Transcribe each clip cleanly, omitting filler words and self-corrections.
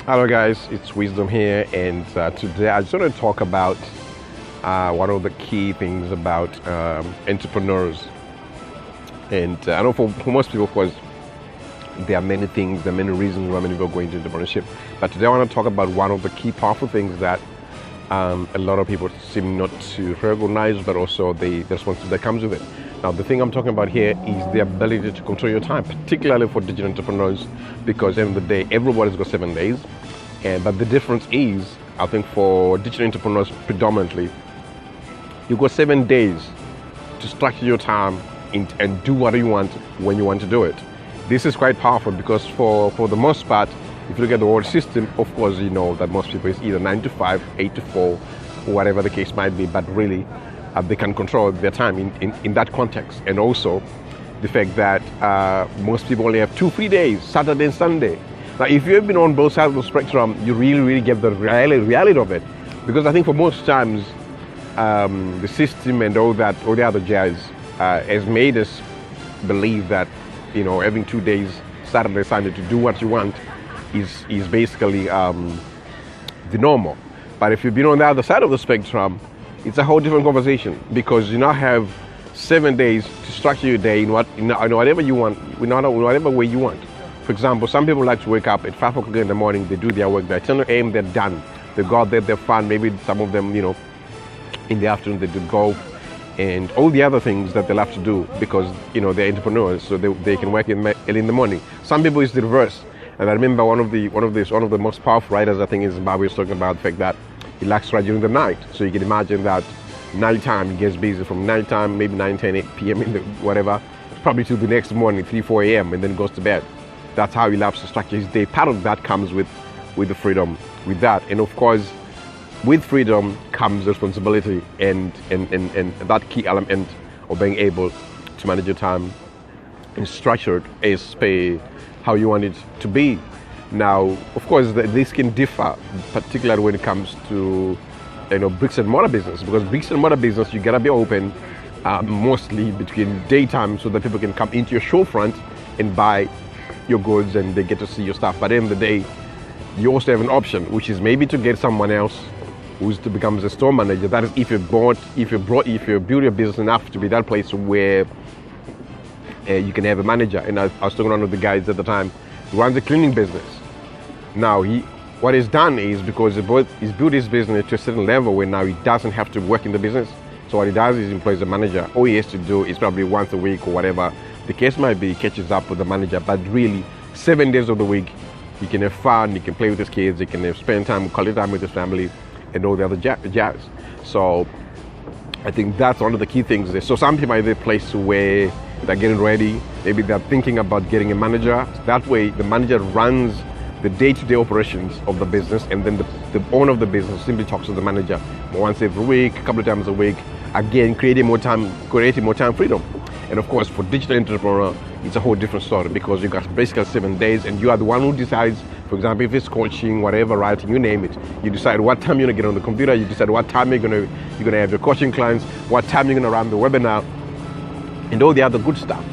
Hello guys, it's Wisdom here, and today I just want to talk about one of the key things about entrepreneurs. And I know for most people, of course, there are many things, there are many reasons why many people go into entrepreneurship. But today I want to talk about one of the key powerful things that a lot of people seem not to recognize, but also the responsibility that comes with it. Now, the thing I'm talking about here is the ability to control your time, particularly for digital entrepreneurs, because at the end of the day, everybody's got 7 days. But the difference is, I think for digital entrepreneurs predominantly, you've got 7 days to structure your time and do what you want when you want to do it. This is quite powerful because for the most part, if you look at the world system, of course, you know that most people is either 9 to 5, 8 to 4, whatever the case might be, but really they can control their time in that context. And also the fact that most people only have 2 free days, Saturday and Sunday. Now, if you've been on both sides of the spectrum, you really get the reality of it. Because I think for most times, the system and all the other jazz has made us believe that, you know, having 2 days, Saturday, Sunday, to do what you want is basically the normal. But if you've been on the other side of the spectrum, it's a whole different conversation, because you now have 7 days to structure your day in whatever you want, in whatever way you want. For example, some people like to wake up at 5 o'clock in the morning, they do their work, by 10 a.m. they're done. They go out there, they're fun, maybe some of them, you know, in the afternoon they do golf and all the other things that they'll have to do because, you know, they're entrepreneurs, so they can work early in the morning. Some people it's the reverse. And I remember one of the most powerful writers, I think, in Zimbabwe, was talking about the fact that he likes to write during the night. So you can imagine that nighttime, he gets busy from nighttime, maybe 9, 10, 8 p.m. in the whatever, probably to the next morning, 3, 4 a.m. and then goes to bed. That's how he loves to structure his day. Part of that comes with the freedom with that. And of course, with freedom comes responsibility and that key element of being able to manage your time and structure it as per how you want it to be. Now, of course, this can differ, particularly when it comes to, you know, bricks and mortar business, because bricks and mortar business, you gotta be open mostly between daytime so that people can come into your showfront and buy your goods and they get to see your stuff. But at the end of the day, you also have an option, which is maybe to get someone else who's to become a store manager. That is if you build your business enough to be that place where you can have a manager. And I was talking to one of the guys at the time who runs a cleaning business. Now, what he's done is, because he's built his business to a certain level where now he doesn't have to work in the business. So what he does is he employs a manager. All he has to do is probably once a week or whatever the case might be, he catches up with the manager. But really, 7 days of the week, he can have fun, he can play with his kids, he can spend time, quality time with his family, and all the other jazz. So I think that's one of the key things there. So some people are in a place where they're getting ready, maybe they're thinking about getting a manager. That way, the manager runs the day-to-day operations of the business, and then the owner of the business simply talks to the manager once every week, a couple of times a week, again, creating more time freedom. And of course, for digital entrepreneur, it's a whole different story, because you got basically 7 days and you are the one who decides, for example, if it's coaching, whatever, writing, you name it. You decide what time you're gonna get on the computer, you decide what time you're gonna have your coaching clients, what time you're gonna run the webinar, and all the other good stuff.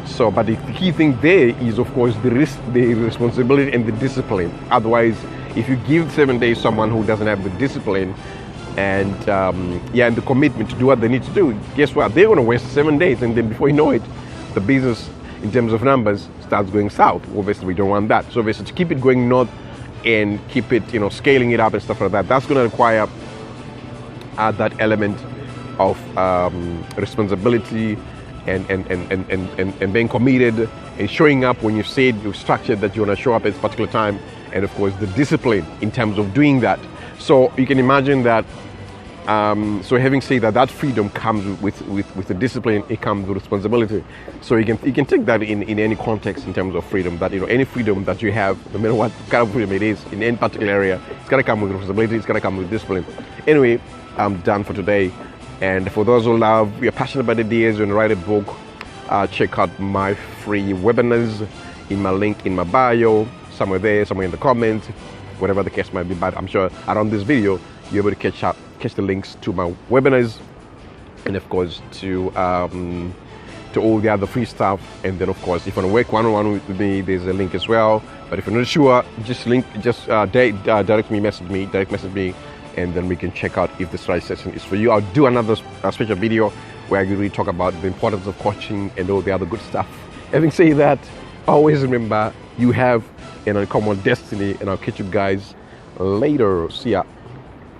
So, but the key thing there is, of course, the responsibility and the discipline. Otherwise, if you give 7 days to someone who doesn't have the discipline and and the commitment to do what they need to do, guess what? They're gonna waste 7 days, and then before you know it, the business, in terms of numbers, starts going south. Obviously, we don't want that. So obviously, to keep it going north and keep it, you know, scaling it up and stuff like that, that's gonna require that element of responsibility and being committed and showing up when you said you're structured that you want to show up at a particular time, and of course the discipline in terms of doing that. So you can imagine that. So having said that, that freedom comes with the discipline. It comes with responsibility. So you can take that in any context in terms of freedom. That, you know, any freedom that you have, no matter what kind of freedom it is in any particular area, it's gotta come with responsibility. It's gotta come with discipline. Anyway, I'm done for today. And for those who you're passionate about ideas and write a book, check out my free webinars in my link in my bio, somewhere there, somewhere in the comments, whatever the case might be. But I'm sure around this video, you're able to catch the links to my webinars, and of course to to all the other free stuff. And then of course, if you want to work one-on-one with me, there's a link as well. But if you're not sure, just direct message me, and then we can check out if this right session is for you. I'll do another special video where I really talk about the importance of coaching and all the other good stuff. Having said that, always remember you have an uncommon destiny, and I'll catch you guys later. See ya.